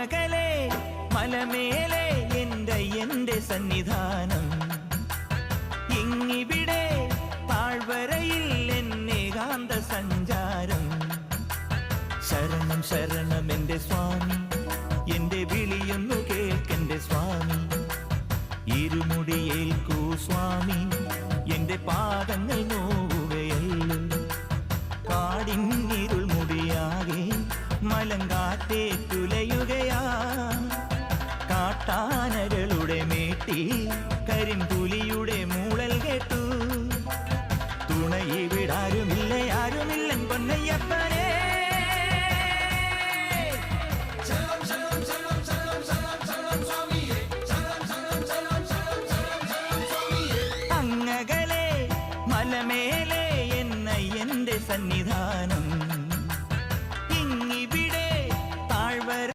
അങ്ങകലെ മലമേലെ എന്റെ സന്നിധാനം, ഇങ്ങിവിടെ താഴ്വരയിൽ എന്നേകാന്ത സഞ്ചാരം. ശരണം ശരണം എന്റെ സ്വാമി, എന്റെ വിളിയൊന്നു കേൾക്കെന്റെ സ്വാമി. ഇരുമുടിയേൽക്കൂ സ്വാമി, എന്റെ പാദങ്ങൾ നോവുകയല്ലോ. കാടിന്നിരുൾ മുടിയാകെ മലങ്കാറ്റേറ്റുലയുകയാ. കാട്ടാനകളുടെ മേട്ടി കരിമ്പുലിയുടെ മൂളൽ കേട്ടു. തുണയിവിടാരുമില്ല ആരുമില്ലൻ പൊന്നയ്യപ്പനേ. അങ്ങകലെ മലമേലെ എന്റെ സന്നിധാനം,